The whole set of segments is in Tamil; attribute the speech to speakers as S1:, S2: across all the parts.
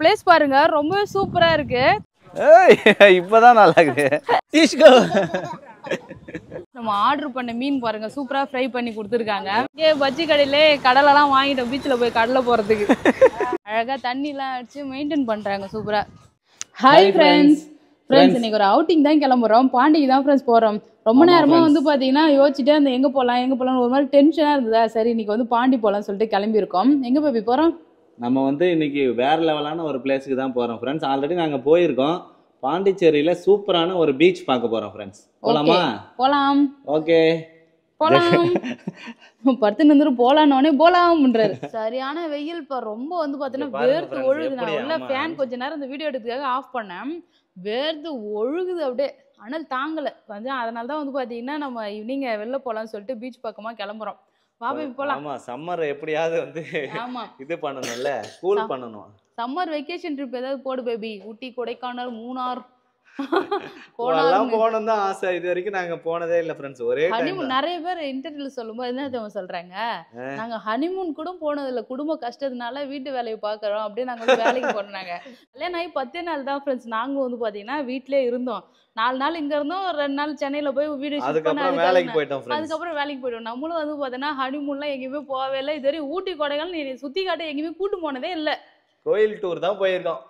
S1: பிளேஸ் பாருங்க ரொம்ப சூப்பரா இருக்கு.
S2: ஏய் இப்பதான் நல்லா இருக்கு. டீஷ்கோ.
S1: நம்ம ஆர்டர் பண்ண மீன் பாருங்க சூப்பரா ஃப்ரை பண்ணி கொடுத்துருக்காங்க. இங்கே பஜ்ஜி கடையிலே கடலெல்லாம் வாங்கிட்டோம் பீச்சில் போய் கடலை போகிறதுக்கு. அழகாக தண்ணிலாம் அடிச்சு மெயின்டைன் பண்ணுறாங்க சூப்பரா. Hi friends. இன்னைக்கு ஒரு அவுட்டிங் தான் கிளம்புறோம். பாண்டிக்கு தான் ஃப்ரெண்ட்ஸ் போகிறோம். ரொம்ப நேரமா வந்து பார்த்தீங்கன்னா யோசிச்சுட்டே அந்த எங்கே போகலாம் ஒரு மாதிரி டென்ஷனாக இருந்ததா. சரி இன்னைக்கு வந்து பாண்டி போகலான்னு சொல்லிட்டு கிளம்பியிருக்கோம். எங்கே போய் போகிறோம்?
S2: நம்ம வந்து இன்னைக்கு வேற லெவலான ஒரு பிளேஸுக்கு தான் போறோம் ஃப்ரெண்ட்ஸ். ஆல்ரெடி நாங்க போயிருக்கோம். பாண்டிச்சேரியில சூப்பரான ஒரு பீச் பார்க்க போறோம் ஃப்ரெண்ட்ஸ். போலாமா?
S1: போலாம்.
S2: ஓகே
S1: போலாம். படுத்து நின்று போலான்னே போலாம்ன்றாரு. சரியான வெயில் இப்ப ரொம்ப வந்து பாத்தீங்கன்னா வேர்த்து ஒழுகுது. நான் உள்ள ஃபேன் கொஞ்ச நேரம் இந்த வீடியோ எடுக்கிறதுக்காக ஆஃப் பண்ணேன். வேர்த்து ஒழுகுது அப்படியே. அனல் தாங்கல கொஞ்சம். அதனால தான் வந்து பாத்தீங்கன்னா நம்ம ஈவினிங் வெளில போலாம்னு சொல்லிட்டு பீச் பக்கமா கிளம்புறோம். வாபி போலாம்.
S2: ஆமா சம்மர் எப்படியாவது வந்து
S1: ஆமா
S2: இது பண்ணணும்ல, கூல் பண்ணணும்.
S1: சம்மர் வெக்கேஷன் ட்ரிப் ஏதாவது போடு பேபி. ஊட்டி, கொடைக்கானல், மூணார்
S2: போகணும் தான் ஆசை. இது வரைக்கும் நாங்க போனதே இல்ல ஃப்ரெண்ட்ஸ். ஒரே
S1: ஹனிமூன். நிறைய பேர் இன்டர்வியூல சொல்லும்போது என்ன சொல்றாங்க, நாங்க ஹனிமூன் கூட போனது இல்ல, குடும்ப கஷ்டத்தினால வீட்டு வேலையை பாக்குறோம் அப்படியே நாங்க வந்து வேலைக்கு போனாங்க. கல்யாணம் ஆகி 10 நாள் தான் ஃப்ரெண்ட்ஸ் நாங்க வந்து பாத்தீங்கன்னா வீட்லயே இருந்தோம். 4 நாள் இங்க இருந்தோம், 2 நாள் சென்னையில போய் வீடு ஷிஃப்ட் பண்ண.
S2: வேலைக்கு போயிட்டோம்.
S1: அதுக்கப்புறம் வேலைக்கு போயிட்டோம். நம்மளும் வந்து பாத்தீங்கன்னா ஹனிமூன்லாம் எங்கேயுமே போகவே இல்லை. இது வரைக்கும் ஊட்டி கொடைக்கானல் நீ சுத்தி காட்ட எங்கேயுமே கூட்டு போனதே இல்லை. கோயில்
S2: டூர் தான் போயிருக்கோம்.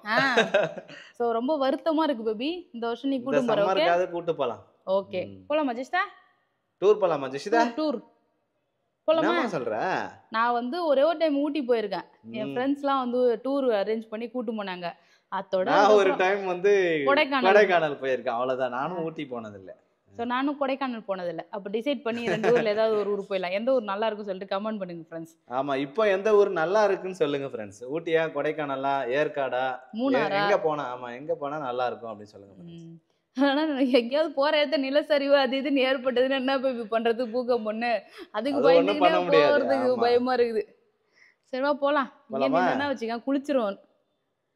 S1: சோ ரொம்ப வருத்தமா இருக்கு பேபி. இந்த வருஷம் நீ கூட்டு போற. ஓகே
S2: கூட்டு போலாம்.
S1: ஓகே போலாம் மஜிஸ்டா.
S2: டூர் போலாமா ஜெஷிதா?
S1: டூர் போலாமா?
S2: என்ன சொல்ற?
S1: நான் வந்து ஒரே ஒரு டைம் ஊட்டி போயிருக்கேன். என் ஃப்ரெண்ட்ஸ்லாம் வந்து டூர் அரேஞ்ச் பண்ணி கூட்டு போனாங்க. அதோட
S2: நான் ஒரு டைம் வந்து கொடைக்கானல் போயிருக்கேன். அவ்வளவுதான். நானும் ஊட்டி போனது இல்ல.
S1: சோ நானும் கொடைக்கானல் போனது இல்ல. அப்ப டிசைட் பண்ணி ரெண்டு ஊர்ல ஏதாவது ஒரு ஊர் போயிடலாம். எந்த ஊர் நல்லா இருக்குன்னு சொல்லிட்டு கமெண்ட் பண்ணுங்க ஃப்ரெண்ட்ஸ்.
S2: ஆமா இப்போ எந்த ஊர் நல்லா இருக்குன்னு சொல்லுங்க ஃப்ரெண்ட்ஸ். ஊட்டியா, கொடைக்கானலா, ஏற்காடா,
S1: மூணாரா,
S2: எங்க போனா எங்க போனா நல்லா இருக்கும் அப்படி சொல்லுங்க ஃப்ரெண்ட்ஸ்.
S1: ஆனா எங்கேயாவது போற இடத்த நிலச்சரிவு அது இதுன்னு ஏற்பட்டதுன்னு என்ன போய் பண்றது? பூகம் பொண்ணு அதுக்கு பயந்துக்கிட்டே போறதுக்கு பயமா இருக்குது. சரிவா போலாம். என்ன வச்சுக்க குளிச்சிரும்.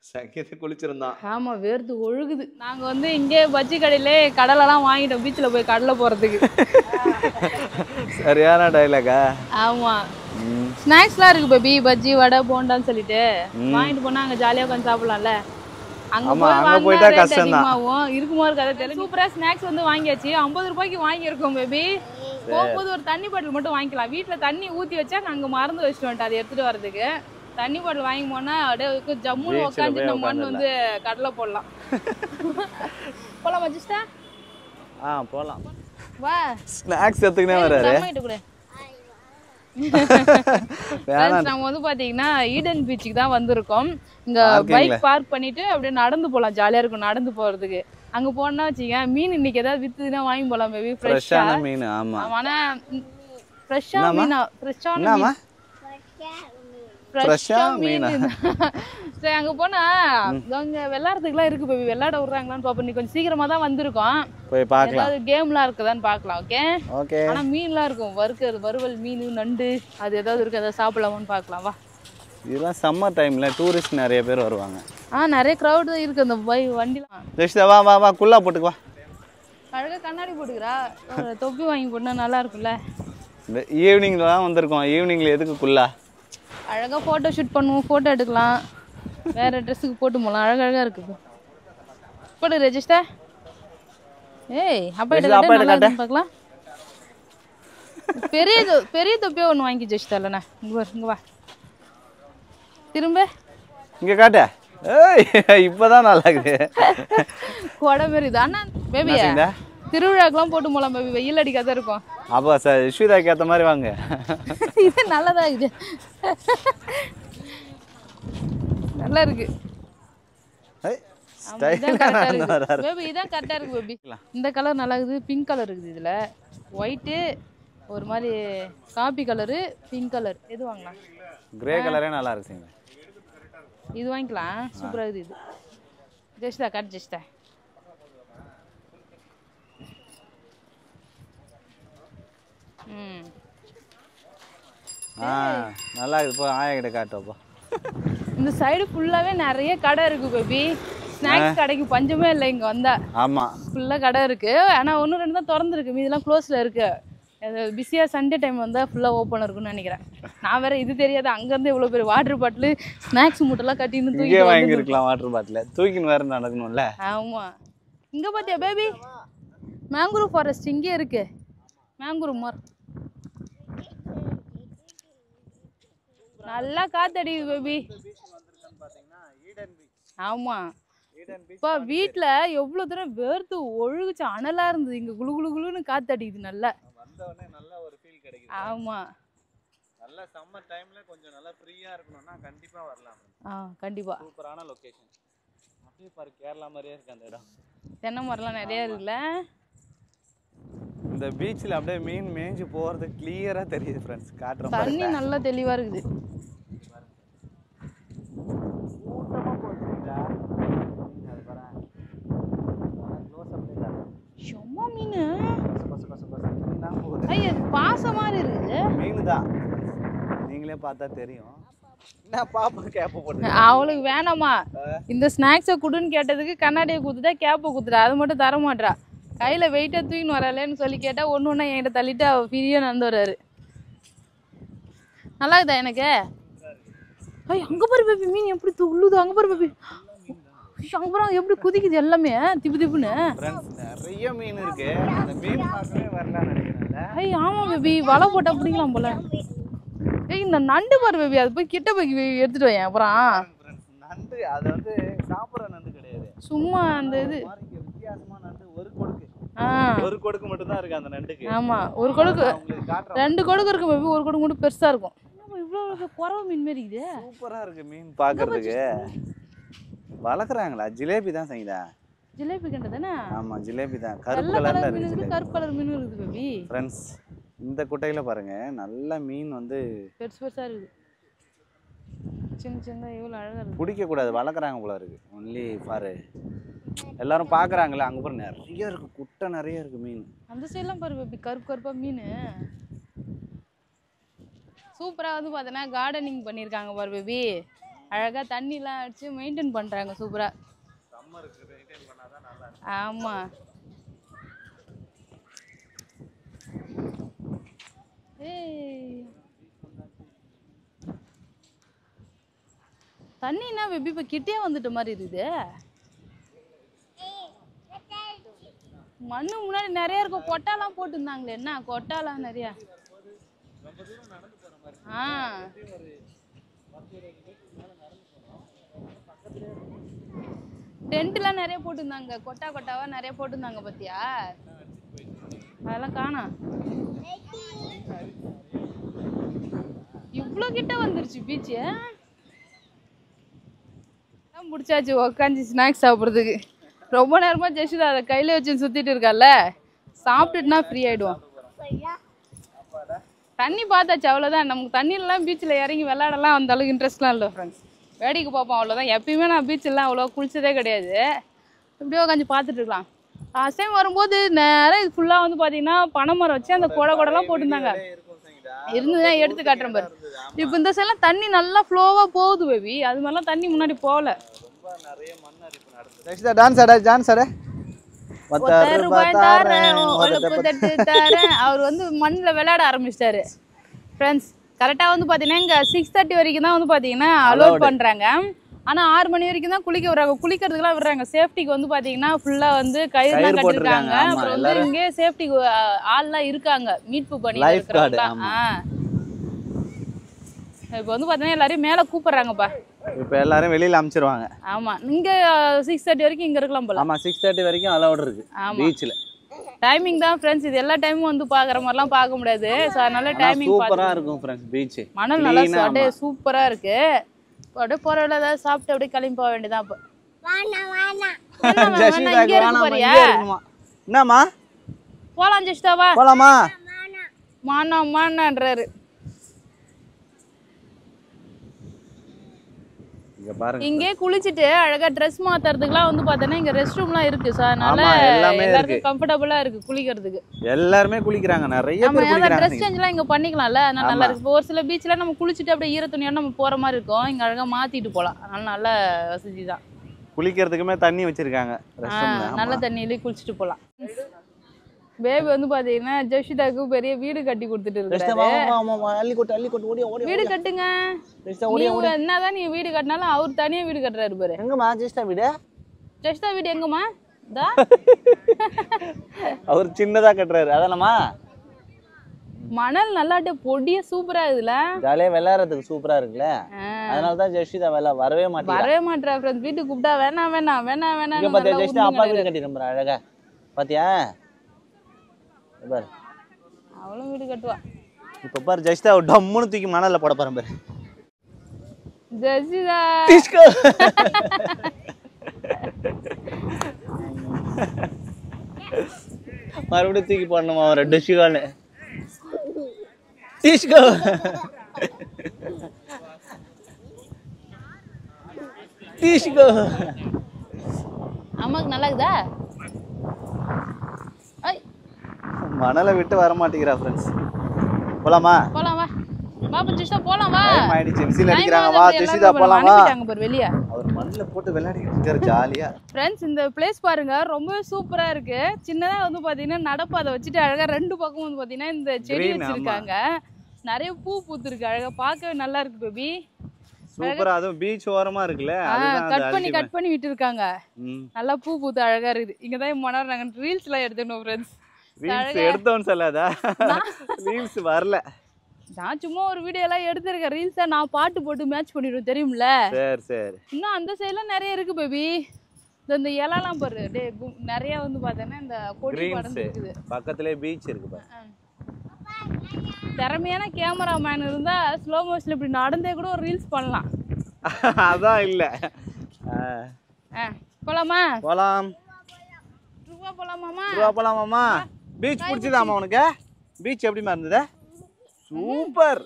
S2: சங்கீத குளிச்சிருந்தான்.
S1: ஆமா வேர்த்து ஒழுகுது. நாங்க வந்து இங்கே பஜ்ஜி கடையிலே கடலெல்லாம் வாங்கிட்டோம் பீச்சில் போய் கடலை போறதுக்கு.
S2: சரியான டைலாகா?
S1: ஆமா ஸ்நாக்ஸ்லாம் இருக்கு பேபி. பஜ்ஜி, வடை, போண்டான்னு சொல்லிட்டு வாங்கிட்டு போனா அங்க ஜாலியா உட்காந்து சாப்பிடலாம்ல. அங்க போயிட்டா கஷ்டம் தான். இருக்குமா இருக்காது தெரியல. சூப்பரா ஸ்நாக்ஸ் வந்து வாங்கியாச்சு. 50 ரூபாய்க்கு வாங்கியிருக்கோம் பேபி. போகும்போது ஒரு தண்ணி பாட்டில் மட்டும் வாங்கிக்கலாம். வீட்டுல தண்ணி ஊத்தி வச்சா அங்க மறந்து வச்சுட்டு வந்துட்டேன் அதை எடுத்துட்டு வரதுக்கு. தண்ணி பாட்டில் வாங்கி போனா அப்படியே ஜம்முன்னு உட்காந்து நம்ம மண் வந்து கடலை போடலாம். போலாம் மஜிஸ்டா?
S2: போலாம்.
S1: வா
S2: ஸ்நாக்ஸ் எடுத்துக்கினே வராரு.
S1: நம்ம வந்து பாத்தீங்கன்னா ஈடன் பீச்சுக்கு தான் வந்திருக்கோம். இங்க பைக் பார்க் பண்ணிட்டு அப்படியே நடந்து போலாம். ஜாலியா இருக்கும் நடந்து போறதுக்கு. அங்க போனா வச்சுக்க மீன் இன்னைக்கு ஏதாவது வித்துதுன்னா வாங்கி போலாம் பேபி. ஃப்ரெஷ்ஷான மீன். ஆமா ஆனா ஃப்ரெஷ்ஷான மீனா? ஃப்ரெஷ்ஷா மீன். சரி அங்க போனா அங்க விளையாடுறதுக்குலாம் இருக்கு பேபி. விளையாட விடுறாங்களான்னு பாப்போம். நீ கொஞ்சம் சீக்கிரமா தான் வந்திருக்கோம். போய் பார்க்கலாம். ஏதாவது கேம்லாம் இருக்குதான்னு பார்க்கலாம். Okay okay. ஆனா மீன்லாம் இருக்கும். வறுவல் மீன், நண்டு அது ஏதாவது இருக்கு. அதை சாப்பிடலாமான்னு பார்க்கலாம். வா.
S2: இதெல்லாம் சம்மர் டைம்ல டூரிஸ்ட் நிறைய பேர் வருவாங்க.
S1: நிறைய க்ரௌட் தான் இருக்கு அந்த வண்டிலாம்.
S2: ஜெஷிதா வா வா வா குல்லா போட்டுக்கு வா.
S1: அழகா கண்ணாடி போட்டுக்கிறா. தொப்பி வாங்கி போட்டா நல்லா இருக்கும்ல.
S2: ஈவினிங்ல தான் வந்திருக்கோம். ஈவினிங்ல எதுக்கு குல்லா?
S1: அழகா போட்டோ ஷூட் பண்ணுவோம். போட்டோ எடுக்கலாம். வேற ட்ரெஸ்ஸுக்கு போட்டு போகலாம். அழகழகா இருக்கு. போடு ரெஜிஸ்டர். ஏய் அப்பா எடுக்க பார்க்கலாம். பெரிய தொப்பியா ஒன்று வாங்கி ஜெயிச்சிட்டா இல்லைண்ணா. இங்க வா திரும்ப
S2: இங்க காட்ட. ஏய் இப்பதான் நல்லா இருக்கு.
S1: கொடை மாரி இது. அண்ணா பேபியா திருவிழாக்கெல்லாம் போட்டு போகலாம் பேபி. வெயில் அடிக்காத இருக்கும்.
S2: அப்போ சார் யஷ்விதாக்கு ஏற்ற மாதிரி வாங்க.
S1: இது நல்லதா இது. நல்லா இருக்கு. பேபி இதான் கரெக்டா இருக்கு பேபி. இந்த கலர் நல்லா இருக்குது. பிங்க் கலர் இருக்குது. இதுல ஒயிட்டு ஒரு மாதிரி காபி கலரு, பிங்க் கலர். எது வாங்கலாம்?
S2: கிரே கலரே நல்லா இருக்குங்க.
S1: இது வாங்கிக்கலாம். சூப்பரா இருக்குது இது. ஜெஸ்டா கட் ஜெஸ்டா.
S2: நல்லா இருக்கு. போ ஆயா கிட்ட காட்டுப்பா.
S1: இந்த சைடு ஃபுல்லாவே நிறைய கடை இருக்கு பேபி. ஸ்நாக்ஸ் கடைக்கு பஞ்சமே இல்லை இங்க வந்தா.
S2: ஆமா ஃபுல்லா
S1: கடை இருக்கு. ஆனா 1 2 தான் திறந்துருக்கு. மீதெல்லாம் க்ளோஸ்ல இருக்கு. பிஸியாக சண்டே டைம் வந்தால் ஃபுல்லாக ஓப்பன் இருக்குன்னு நினைக்கிறேன். நான் வேற இது தெரியாது, அங்கேருந்து இவ்வளோ பெரிய வாட்டர் பாட்டில் ஸ்நாக்ஸ் மூட்டெல்லாம் கட்டின்னு தூக்கி
S2: வாங்கிருக்கலாம். வாட்டர் பாட்டில் தூக்கின்னு வேறு நடக்கணும்ல.
S1: ஆமாம். இங்கே பார்த்தியா பேபி, மேங்குரூவ் ஃபாரஸ்ட் இங்கே இருக்கு. மேங்குரூவ் மரம் நல்லா காத்தடிக்குது பேபி. ஆமாம். இப்போ வீட்டில் எவ்வளோ தூரம் வேர்த்து ஒழுகுச்சு, அனலாக இருந்தது. இங்கே குளு குளு குளுன்னு காத்தடிக்குது நல்லா. நல்ல ஒரு ஃபீல் கிடைக்குது. ஆமாம். நல்ல சம்மர் டைமில் கொஞ்சம் நல்லா ஃப்ரீயாக இருக்கணும்னா கண்டிப்பாக வரலாம். கண்டிப்பாக சூப்பரான லொக்கேஷன். அப்படியே பாரு, கேரளா மாதிரியே இருக்கு அந்த இடம். தென்னை மரம்லாம் நிறையா இருக்குல்ல.
S2: இந்த பீச்சில் அப்படியே மீன் மேய்ஞ்சி போகிறது கிளியராக தெரியுது ஃப்ரெண்ட்ஸ். காட்டுற
S1: தண்ணி நல்லா தெளிவாக இருக்குது. சும்மா மீன் ஐயா பாச மாதிரி இருக்குது.
S2: மீன் தான், நீங்களே பார்த்தா தெரியும். என்ன பாப்பா கேப்பை போட்டு
S1: அவளுக்கு வேணாமா இந்த ஸ்நாக்ஸை குடுன்னு கேட்டதுக்கு கண்ணாடியை குத்துட்டா கேப்பை குத்துட்டா, அது மட்டும் தர மாட்டா. கையில் வெயிட்டாக தூக்கின்னு வரலன்னு சொல்லி கேட்டால் ஒன்று ஒன்றா என்கிட்ட தள்ளிட்டு அவள் ஃப்ரீயாக நடந்து வர்றாரு. நல்லா இருக்குதா எனக்கு? ஐய் அங்கே பாரு பேபி, மீன் எப்படி துள்ளுது. அங்கே பாரு பேபி, அப்புறம் எப்படி குதிக்குது எல்லாமே திப்பு திப்புன்னு.
S2: நிறைய மீன் இருக்கு. அந்த மீன் பார்க்கவே வரலாம்னு நினைக்கிறேன்.
S1: ஐய் ஆமா பேபி, வலை போட்டா பிடிக்கலாம் போல. ஏய் இந்த நண்டு பாரு பேபி, அது போய் கிட்ட போய் எடுத்துட்டு வரேன். அப்புறம்
S2: நண்டு அது வந்து சாப்பிட்ற நண்டு கிடையாது,
S1: சும்மா அந்த இது
S2: வித்தியாசமான நண்டு. ஒரு கொடுக்கு மட்டும் தான் இருக்கு அந்த நண்டுக்கு.
S1: ஆமா, ஒரு கொடுக்கு 2 கொடுக்கு இருக்கு பேபி. ஒரு கொடுக்கு மட்டும் பெருசா இருக்கும். இவ்வளவு குறவு மீன் மாதிரி இருக்குது.
S2: சூப்பரா இருக்கு மீன் பார்க்கிறதுக்கு. வளர்க்குறாங்களா? ஜிலேபி தான் செய்யுதா?
S1: ஜிலேபி கண்ட தானே?
S2: ஆமா ஜிலேபி தான். கருப்பு கலர்ல இருக்கு.
S1: கருப்பு கலர் மீன் இருக்குது பேபி.
S2: ஃப்ரெண்ட்ஸ் இந்த குட்டையில பாருங்க, நல்ல மீன் வந்து
S1: பெருசு பெருசா இருக்கு. சின்ன சின்ன இவ்வளவு அழகா இருக்கு.
S2: பிடிக்க கூடாது, வளர்க்குறாங்க போல இருக்கு. ஒன்லி ஃபார் எல்லாரும் பாக்குறாங்களே. அங்க பாரு நிறைய இருக்கு, குட்டை நிறைய இருக்கு மீன்.
S1: அந்த சைடுலாம் பாரு பேபி, கருப்பு கருப்பா மீன். சூப்பரா வந்து பார்த்தனா கார்டனிங் பண்ணியிருக்காங்க பாரு பேபி. அழகா தண்ணிலாம் அடிச்சு மெயின்டைன் பண்றாங்க சூப்பரா. சம்மருக்கு மெயின்டைன் பண்ணாதான் நல்லா இருக்கும். ஆமா. ஏய் தண்ணினா பேபி இப்ப கிட்டே வந்துட்ட மாதிரி இருக்குது. மண்ணு முன்னாடி நிறைய இருக்கும். கொட்டாலாம் போட்டுருந்தாங்களே, என்ன கொட்டாலாம் நிறைய. டென்ட்லாம் நிறைய போட்டுருந்தாங்க, கொட்டா கொட்டாவா நிறைய போட்டுருந்தாங்க பாத்தியா? அதெல்லாம் காணோம். இவ்வளோ கிட்ட வந்துருச்சு பீச்சு. முடிச்சாச்சு உக்காந்து ஸ்நாக்ஸ் சாப்பிட்றதுக்கு. ரொம்ப நேரமாக ஜெஷிதா அதை கையில் வச்சு சுற்றிட்டு இருக்கால, சாப்பிட்டுட்டுனா ஃப்ரீ ஆகிடுவோம். தண்ணி பார்த்தாச்சு, அவ்வளோதான். நமக்கு தண்ணியிலலாம் பீச்சில் இறங்கி விளையாடலாம் அந்த அளவுக்கு இன்ட்ரெஸ்ட்லாம் இல்லை ஃப்ரெண்ட்ஸ். வேடிக்கை பார்ப்போம் அவ்வளோதான். எப்பயுமே நான் பீச்செல்லாம் அவ்வளோ குளிச்சதே கிடையாது. இப்படியே உட்காந்து பார்த்துட்டு இருக்கலாம். லாஸ்ட் டைம் வரும்போது நேரம் இது ஃபுல்லாக வந்து பார்த்தீங்கன்னா பனைமரம் வச்சு அந்த கொடைலாம் போட்டிருந்தாங்க. இருந்துதான் எடுத்து காட்டுறேன் பாரு. இப்போ இந்த சைட்லாம் தண்ணி நல்லா ஃப்ளோவாக போகுது பேபி. அது மாதிரிலாம் தண்ணி முன்னாடி போகல. அவர் வந்து மண்ணில் விளையாட ஆரம்பிச்சிட்டாரு ஃப்ரெண்ட்ஸ். கரெக்டாக வந்து பார்த்தீங்கன்னா இங்கே 6:30 வரைக்கும் தான் வந்து பார்த்தீங்கன்னா அலோட் பண்ணுறாங்க. ஆனால் 6 மணி வரைக்கும் தான் குளிக்க விடுறாங்க. குளிக்கிறதுக்குலாம் விடுறாங்க. சேஃப்டிக்கு வந்து பார்த்தீங்கன்னா ஃபுல்லாக வந்து கயிறுலாம் கட்டிருக்காங்க. அப்புறம் வந்து இங்கே சேஃப்டிக்கு ஆள்லாம் இருக்காங்க, மீட்பு பண்ணி இருக்கிறாங்க. இப்போ வந்து பார்த்தீங்கன்னா எல்லாரையும் மேலே கூப்பிட்றாங்கப்பா.
S2: இப்போ எல்லாரும் வெளியில அனுப்பிச்சிருவாங்க.
S1: ஆமா, இங்க 6:30 வரைக்கும் இங்க இருக்கலாம் போல.
S2: ஆமா 6:30 வரைக்கும் அலௌட் இருக்கு பீச்ல.
S1: டைமிங் தான் फ्रेंड्स. இது எல்லா டைமும் வந்து பாக்குற மாதிரிலாம் பார்க்க முடியாது. சோ அதனால டைமிங்
S2: சூப்பரா இருக்கும் फ्रेंड्स. பீச்
S1: மணல் நல்லா அப்படியே சூப்பரா இருக்கு. அப்படியே போற வழியில ஏதாவது சாப்பிட்டு அப்படியே கிளம்பி போக வேண்டியதான். அப்ப
S2: என்னம்மா
S1: போலாம் ஜெஷ்டாவா?
S2: போலாமா?
S1: மானான்றாரு. இங்கே குளிச்சுட்டு அழகா ட்ரெஸ் மாத்துறதுக்குலாம் வந்து பார்த்தோன்னா இங்க ரெஸ்ட் ரூம்லாம் இருக்கு. ஸோ அதனால எல்லாருக்கும் கம்ஃபர்டபுளா இருக்கு குளிக்கிறதுக்கு.
S2: எல்லாருமே குளிக்கிறாங்க, நிறைய பேர் குளிக்கிறாங்க.
S1: ட்ரெஸ் சேஞ்ச்லாம் இங்க பண்ணிக்கலாம்ல, அதனால நல்லா இருக்கு. ஒரு சில பீச்ல நம்ம குளிச்சுட்டு அப்படியே ஈர துணியோட நம்ம போற மாதிரி இருக்கும். இங்க அழகா மாத்திட்டு போலாம். அதனால நல்ல வசதி தான்.
S2: குளிக்கிறதுக்குமே தண்ணி வச்சிருக்காங்க ரெஸ்ட் ரூம்ல.
S1: நல்ல தண்ணியிலே குளிச்சுட்டு போலாம். பேபி வந்து பாத்தீங்கன்னா ஜெஷிதாக்கு பெரிய வீடு கட்டி கொடுத்துட்டு இருக்காரு. வீடு கட்டுங்க. என்னதான் நீ வீடு கட்டினாலும் அவர் தனியா வீடு கட்டுறாரு பாரு.
S3: எங்கம்மா ஜெஷிதா வீடு?
S1: ஜெஷிதா வீடு எங்கம்மா?
S3: அவர் சின்னதா கட்டுறாரு அதானம்மா.
S1: மணல் நல்லாட்டே பொடியா சூப்பரா இருக்குல்ல.
S3: ஜாலியா விளையாடுறதுக்கு சூப்பரா இருக்குல்ல. அதனாலதான் ஜெஷிதா வரவே
S1: மாட்டா. ஃப்ரெண்ட்ஸ் வீட்டுக்கு கூப்பிட்டா வேணாம்.
S3: இங்க பாத்தியா ஜெஷிதா அப்பா வீடு கட்டிட்டு அழகா பாத்தியா பாரு.
S1: அவளும் வீடு கட்டுவா.
S3: இப்ப பாரு ஜெஷிதா டம்முன்னு தூக்கி மணல்ல போட போறேன் பாரு.
S1: ஜெஷிதா
S3: மறுபடியும் தூக்கி போடணுமா அவரை டெஷிகான்னு. டிஷ்கோ டிஷ்கோ.
S1: அம்மாக்கு நல்லா இருக்குதா?
S3: மணலை விட்டு வர மாட்டேங்கிறா ஃப்ரெண்ட்ஸ். போலாமா?
S1: போலாம் வா. பாப்பா ஜெஷிதா போலாம் வா.
S3: டைம் ஆயிடுச்சு. விசில் அடிக்குறாங்க வா ஜெஷிதா போலாம் வா.
S1: அனுப்பிட்டாங்க பாரு வெளிய.
S3: அவர் மண்ணுல போட்டு விளையாடிட்டு இருக்காரு ஜாலியா.
S1: ஃப்ரெண்ட்ஸ் இந்த பிளேஸ் பாருங்க ரொம்ப சூப்பரா இருக்கு. சின்னதா வந்து பாத்தீங்கன்னா நடப்பாதை வச்சுட்டு அழகா ரெண்டு பக்கம் வந்து பாத்தீங்கன்னா இந்த செடி வச்சிருக்காங்க. நிறைய பூ பூத்துருக்கு அழகா பார்க்கவே நல்லா இருக்கு பேபி.
S3: சூப்பரா அதுவும் பீச் ஓரமா இருக்குல்ல.
S1: அதுதான் கட் பண்ணி விட்டு இருக்காங்க. நல்லா பூ பூத்து அழகா இருக்குது. இங்க தான் மணர் நாங்க ரீல்ஸ் எல்லாம் எடுத்துனோம் ஃப்ரெண்ட்ஸ்.
S3: ரீல்ஸ் எடுத்தோன்னு சொல்லாதா? ரீல்ஸ் வரல.
S1: நான் சும்மா ஒரு வீடியோ எல்லாம் எடுத்திருக்கேன். ரீல்ஸா நான் பாட்டு போட்டு மேட்ச் பண்ணிடுவேன் தெரியும்ல. சரி. இன்னும் அந்த சைடுலாம் நிறைய இருக்கு பேபி. இந்த இலலாம் பாரு நிறைய வந்து பார்த்தேன்னா இந்த கொடி படர்ந்துருக்குது.
S3: பக்கத்துலயே பீச் இருக்கு பாரு.
S1: திறமையான கேமராமேன் இருந்தா ஸ்லோ மோஷன்ல இப்படி நடந்தே கூட ஒரு ரீல்ஸ் பண்ணலாம்.
S3: அதான் இல்ல.
S1: போலாமா?
S3: போலாம்.
S1: ட்ரூவா போலாமாமா?
S3: ட்ரூவா போலாமாமா? பீச் பிடிச்சதாமா உனக்கு? பீச் எப்படிமா இருந்தது? சூப்பர்.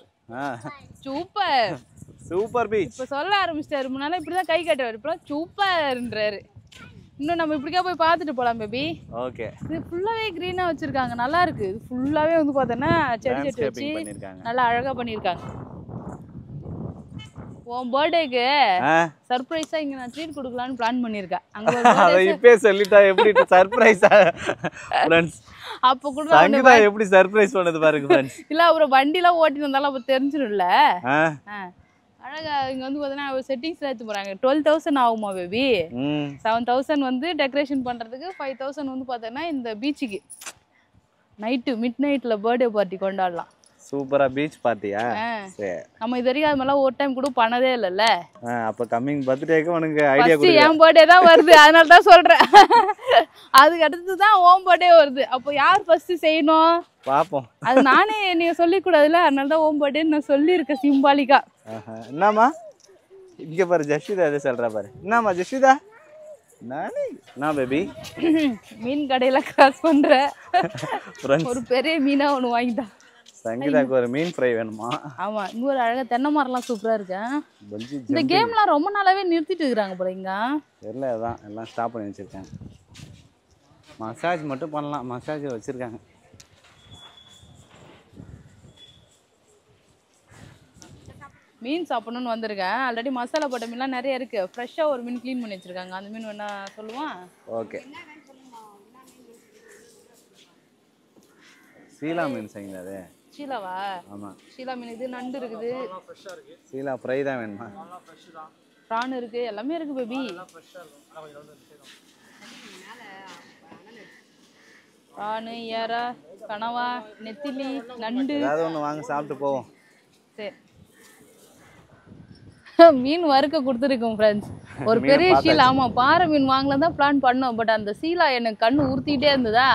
S3: Super beach.
S1: இப்ப சொல்ல ஆரம்பிச்சிட்டாரு. முன்னால இப்படிதான் கை காட்டுவாரு. இப்ப சூப்பர்ன்றாரு. இன்னும் நம்ம இப்படிக்கா போய் பார்த்துட்டு போலாம் பேபி.
S3: ஓகே.
S1: இது ஃபுல்லாவே கிரீனா வச்சிருக்காங்க. நல்லா இருக்கு. இது ஃபுல்லாவே வந்து பார்த்தேன்னா செடி வச்சு நல்லா அழகா பண்ணிருக்காங்க. உன் பர்த்டேக்கு சர்ப்ரைஸா இங்க நான் ட்ரீட் கொடுக்கலாம்னு பிளான் பண்ணிருக்கேன்.
S3: அத இப்பவே சொல்லிட்டா எப்படி சர்ப்ரைஸா फ्रेंड्स.
S1: அப்ப கூட
S3: சங்கீதா எப்படி சர்ப்ரைஸ் பண்ணது பாருங்க फ्रेंड्स.
S1: இல்ல அவர வண்டில ஓட்டி வந்தால அப்ப தெரிஞ்சிரும்ல. அழகா இங்க வந்து பார்த்தா செட்டிங்ஸ்ல ஏத்து போறாங்க. 12000 ஆகுமா பேபி? 7000 வந்து டெக்கரேஷன் பண்றதுக்கு, 5000 வந்து பார்த்தா இந்த பீச்சுக்கு நைட்டு மிட் நைட்ல பர்த்டே பார்ட்டி கொண்டாடலாம்.
S3: சூப்பரா பீச் பார்ட்டியா? சரி.
S1: நம்ம இது வரைக்கும் அது மேல ஒரு டைம் கூட பண்ணதே இல்லல்ல.
S3: அப்ப கமிங் பர்த்டேக்கு உனக்கு ஐடியா கொடுங்க.
S1: என் பர்த்டே தான் வருது. அதனால தான் சொல்றேன். அதுக்கு அடுத்து தான் உன் பர்த்டே வருது. அப்ப யார் ஃபர்ஸ்ட் செய்யணும்
S3: பாப்போம்.
S1: அது நானே நீங்க சொல்லிக் கூடாதுல. அதனால தான் உன் பர்த்டே நான் சொல்லியிருக்கேன் சிம்பாலிக்கா.
S3: என்னம்மா இங்க பாரு ஜெஷிதா எதை சொல்றா பாரு. என்னம்மா ஜெஷிதா? நானே நான் பேபி
S1: மீன் கடையில கிராஸ் பண்ற ஒரு பெரிய மீனா ஒன்று வாங்கிட்டா.
S3: சங்கீதாக்கு ஒரு மீன் ஃப்ரை வேணுமா?
S1: ஆமா. இங்க ஒரு அழகா தென்னை மரம்லாம் சூப்பரா இருக்கு. இந்த கேம்லாம் ரொம்ப நாளாவே நிறுத்திட்டு இருக்காங்க போல இங்க. தெரியல
S3: அதான் எல்லாம் ஸ்டாப் பண்ணி வச்சிருக்காங்க. மசாஜ் மட்டும் பண்ணலாம். மசாஜ் வச்சிருக்காங்க.
S1: மீன் சாப்பிடணும்னு வந்திருக்கேன். ஆல்ரெடி மசாலா போட்ட மீன்லாம் நிறைய இருக்கு. ஃப்ரெஷ்ஷா ஒரு மீன் க்ளீன் பண்ணி வச்சிருக்காங்க. அந்த மீன் வேணா சொல்லுவான்.
S3: ஓகே. சீலா மீன் செய்யுங்க. அது
S1: சீலாவா?
S3: ஆமா.
S1: சீலா மீன் இது நண்டு இருக்குது.
S3: சீலா ஃப்ரை தான் வேணுமா?
S1: பிரான் இருக்கு. எல்லாமே இருக்கு பேபி. பிரான், ஏரா, கனவா, நெத்திலி, நண்டு
S3: ஏதாவது ஒன்று வாங்க சாப்பிட்டு போவோம்.
S1: சரி. மீன் வறுக்க கொடுத்துருக்கோம் ஃப்ரெண்ட்ஸ். ஒரு பெரிய சீலா. ஆமா பாறை மீன் வாங்கலாம் தான் பிளான் பண்ணோம். பட் அந்த சீலா எனக்கு கண்ணு உறுத்திட்டே இருந்ததா.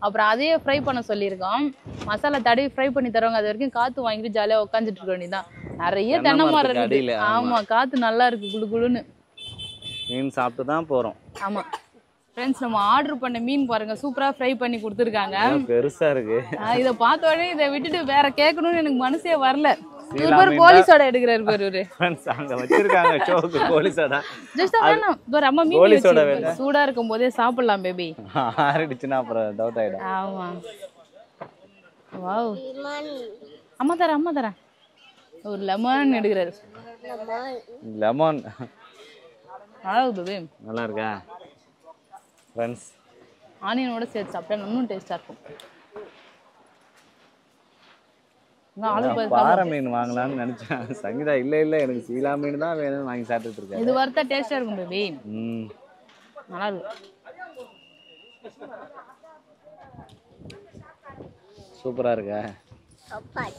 S1: அப்புறம் அதையே ஃப்ரை பண்ண சொல்லியிருக்கோம். மசாலா தடவி ஃப்ரை பண்ணி தருவாங்க. அது வரைக்கும் காற்று வாங்கிட்டு ஜாலியாக உட்காந்துட்டு இருக்க வேண்டியதான். நிறைய தென்னை மரம் இருக்கு. ஆமா காற்று நல்லா இருக்கு குளு குளுன்னு.
S3: மீன் சாப்பிட்டு தான் போகிறோம்.
S1: ஆமா ஃப்ரெண்ட்ஸ் நம்ம ஆர்டர் பண்ண மீன் பாருங்க சூப்பராக ஃப்ரை பண்ணி கொடுத்துருக்காங்க.
S3: பெருசாக இருக்கு.
S1: இதை பார்த்த உடனே இதை விட்டுட்டு வேற கேட்கணும்னு எனக்கு மனசே வரல. கோலி சோடா எடுக்கிறாரு பாரு.
S3: அங்க வச்சிருக்காங்க ஷோக்கு கோலி சோடா.
S1: ஜஸ்ட் வேணாம் பாரு. அம்மா மீன் சூடா இருக்கும் போதே சாப்பிடலாம் பேபி.
S3: ஆறிடுச்சுனா அப்புறம் டவுட் ஆயிடும்.
S1: ஆமா. வாவ். அம்மா தரேன். ஒரு லெமன் எடுக்கிறாரு.
S3: லெமன்.
S1: Wow baby.
S3: நல்லா இருக்கா? ஃப்ரெண்ட்ஸ்
S1: ஆனியனோட சேர்த்து சாப்பிட்டா இன்னும் டேஸ்டா இருக்கும்.
S3: பாறை மீன் வாங்கலாம்னு நினைச்சேன். சங்கீதா இல்ல எனக்கு சீலா மீன் தான் வேணும்னு வாங்கி சாப்பிட்டுட்டு இருக்கேன்.
S1: இது வறுத்தா டேஸ்டா இருக்கும் பேபி. நல்லா இருக்கும்.
S3: சூப்பரா இருக்கா.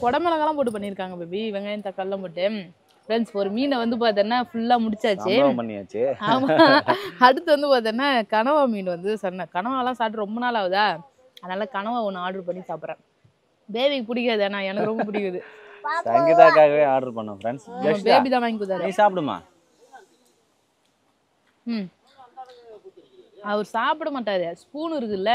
S1: குடமிளகாலாம் போட்டு பண்ணியிருக்காங்க பேபி. வெங்காயம் தக்காளிலாம் போட்டு. ஃப்ரெண்ட்ஸ் ஒரு மீனை வந்து பார்த்தோன்னா ஃபுல்லாக முடிச்சாச்சு.
S3: பண்ணியாச்சு.
S1: ஆமாம். அடுத்து வந்து பார்த்தோன்னா கனவா மீன் வந்து சொன்னேன். கனவாலாம் சாப்பிட்டு ரொம்ப நாள் ஆகுதா, அதனால கனவா ஒன்று ஆர்டர் பண்ணி சாப்பிட்றேன். பேபிக்கு பிடிக்காது, ஆனால் எனக்கு ரொம்ப பிடிக்குது.
S3: சங்கீதாக்காகவே ஆர்டர் பண்ணோம் ஃப்ரெண்ட்ஸ்.
S1: பேபி தான் வாங்கி கொடுத்தாரு.
S3: நீ சாப்பிடுமா?
S1: அவர் சாப்பிட மாட்டாரு. ஸ்பூன் இருக்குல்ல,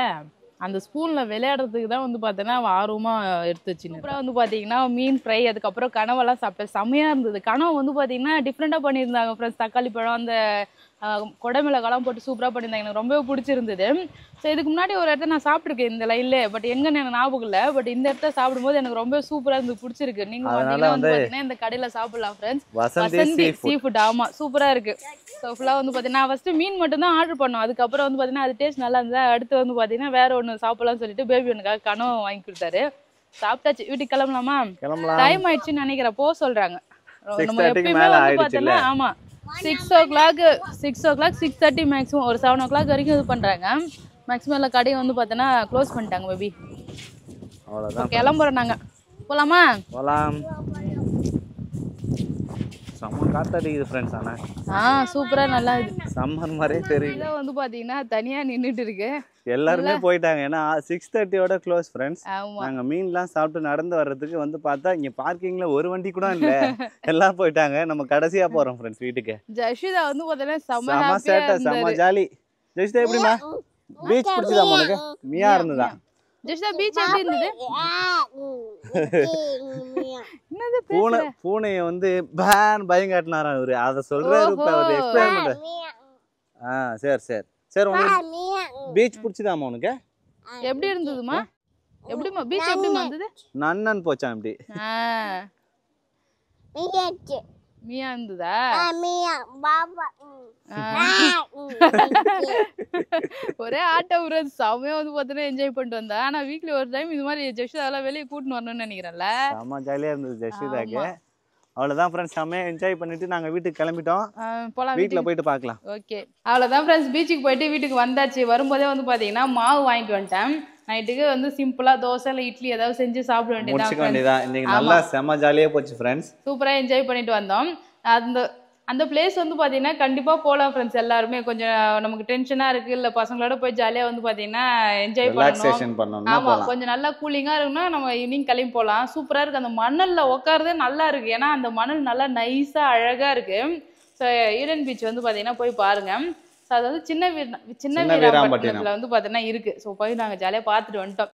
S1: அந்த ஸ்பூனில் விளையாடுறதுக்கு தான் வந்து பார்த்தோன்னா ஆர்வமாக எடுத்து வச்சுன்னு. அப்புறம் வந்து பார்த்தீங்கன்னா மீன் ஃப்ரை, அதுக்கப்புறம் கனவெல்லாம் சாப்பிட்டேன். செம்மையாக இருந்தது. கனவு வந்து பார்த்தீங்கன்னா டிஃப்ரெண்ட்டாக பண்ணியிருந்தாங்க ஃப்ரெண்ட்ஸ். தக்காளி பழம், அந்த குடமிளகாலாம் போட்டு சூப்பராக பண்ணியிருந்தாங்க. எனக்கு ரொம்பவே பிடிச்சிருந்தது. ஸோ இதுக்கு முன்னாடி ஒரு இடத்த நான் சாப்பிட்ருக்கேன் இந்த லைன்ல, பட் எங்கன்னு எனக்கு ஞாபகம் இல்லை. பட் இந்த இடத்த சாப்பிடும்போது எனக்கு ரொம்ப சூப்பராக இருந்து பிடிச்சிருக்கு. நீங்கள் பார்த்தீங்கன்னா வந்து பார்த்தீங்கன்னா இந்த கடையில் சாப்பிடலாம் ஃப்ரெண்ட்ஸ். Vasanthi sea food. ஆமாம், சூப்பராக இருக்குது. ஸோ ஃபுல்லாக வந்து பார்த்தீங்கன்னா ஃபஸ்ட்டு மீன் மட்டும் தான் ஆர்டர் பண்ணோம். அதுக்கப்புறம் வந்து பார்த்தீங்கன்னா அது டேஸ்ட் நல்லா இருந்தால் அடுத்து வந்து பார்த்தீங்கன்னா வேற ஒன்று சாப்பிடலாம்னு சொல்லிட்டு பேபி ஒன்றுக்காக கனவு வாங்கி கொடுத்தாரு. சாப்பிட்டாச்சு. வீட்டுக்கு கிளம்பலாமா? டைம் ஆயிடுச்சுன்னு நினைக்கிறேன். போக சொல்கிறாங்க. நம்ம எப்பயுமே வந்து பார்த்தோன்னா ஆமாம் 6 o'clock 6:30 மேக்ஸிமம் ஒரு 7 o'clock வரைக்கும் இது பண்ணுறாங்க. மேக்ஸிமம் எல்லா கடையும் வந்து பார்த்தோன்னா க்ளோஸ் பண்ணிட்டாங்க பேபி. அவ்வளோதான். கிளம்புறோம் நாங்கள். போகலாமா? போகலாம்.
S3: செம்ம காத்தடிக்குது ஃப்ரெண்ட்ஸ். ஆனால்
S1: சூப்பராக நல்லா இருக்குது.
S3: சம்மர் மாதிரியே தெரியும்.
S1: இதை வந்து பார்த்தீங்கன்னா தனியாக நின்றுட்டு இருக்கு.
S3: எல்லாருமே போயிட்டாங்க. ஏன்னா 6:30 க்ளோஸ் ஃப்ரெண்ட்ஸ். நாங்கள் மீன்லாம் சாப்பிட்டு நடந்து வர்றதுக்கு வந்து பார்த்தா இங்கே பார்க்கிங்கில் ஒரு வண்டி கூட இல்லை. எல்லாம் போயிட்டாங்க. நம்ம கடைசியாக போகிறோம் ஃப்ரெண்ட்ஸ் வீட்டுக்கு.
S1: ஜஷிதா வந்து பார்த்தீங்கன்னா
S3: செம்ம சேட்டை, செம்ம ஜாலி. ஜஷிதா எப்படிமா? பீச் பிடிச்சதா உனக்கு? மியா இருந்ததா?
S1: ஜஷிதா பீச் எப்படி இருந்தது?
S3: பூனையை வந்து பேன் பயம் காட்டினாரா அவரு. அதை சொல்றாரு. அவர் எக்ஸ்பிளைன் பண்ற. சரி சரி சரி. உனக்கு பீச் பிடிச்சதாமா? உனக்கு
S1: எப்படி இருந்ததுமா? எப்படிமா பீச் எப்படிமா இருந்தது?
S3: நன்னன் போச்சான் இப்படி.
S1: மியா இருந்ததா? ஒரே ஆட்டம் ஃப்ரெண்ட்ஸ். செம்மையா வந்து பார்த்தீங்கன்னா என்ஜாய் பண்ணிட்டு வந்தேன். ஆனா வீக்லி ஒரு டைம் இது மாதிரி ஜஷிதாலாம் வெளியே கூட்டின்னு வரணும்னு நினைக்கிறேன்ல.
S3: செம்ம ஜாலியா இருந்தது ஜஷிதாக்கு. அவ்வளோதான் ஃப்ரெண்ட்ஸ். செம்மையாக என்ஜாய் பண்ணிட்டு நாங்கள் வீட்டுக்கு கிளம்பிட்டோம். போகலாம், வீட்டில் போயிட்டு பார்க்கலாம்.
S1: ஓகே, அவ்வளோதான் ஃப்ரெண்ட்ஸ். பீச்சுக்கு போயிட்டு வீட்டுக்கு வந்தாச்சு. வரும்போதே வந்து பார்த்தீங்கன்னா மாவு வாங்கிட்டு வந்துட்டேன். நைட்டுக்கு வந்து சிம்பிளாக தோசை இல்லை இட்லி ஏதாவது செஞ்சு சாப்பிட
S3: வேண்டியதான். இன்னைக்கு நல்லா செம்ம ஜாலியாக போச்சு ஃப்ரெண்ட்ஸ்.
S1: சூப்பராக என்ஜாய் பண்ணிட்டு வந்தோம். அந்த பிளேஸ் வந்து பார்த்தீங்கன்னா கண்டிப்பாக போகலாம் ஃப்ரெண்ட்ஸ். எல்லாருமே கொஞ்சம் நமக்கு டென்ஷனாக இருக்குது, இல்லை பசங்களோட போய் ஜாலியாக வந்து பார்த்தீங்கன்னா என்ஜாய் பண்ணணும். ஆமாம், கொஞ்சம் நல்லா கூலிங்காக இருக்குன்னா நம்ம ஈவினிங் கிளம்பி போகலாம். சூப்பராக இருக்குது. அந்த மணலில் உட்காரதே நல்லா இருக்குது. ஏன்னா அந்த மணல் நல்லா நைஸாக அழகாக இருக்குது. ஸோ ஈடன் பீச் வந்து பார்த்தீங்கன்னா போய் பாருங்கள். ஸோ அது வந்து சின்ன வீராம்பட்டினத்தில் வந்து பார்த்தீங்கன்னா இருக்குது. ஸோ போய் நாங்கள் ஜாலியாக பார்த்துட்டு வந்துட்டோம்.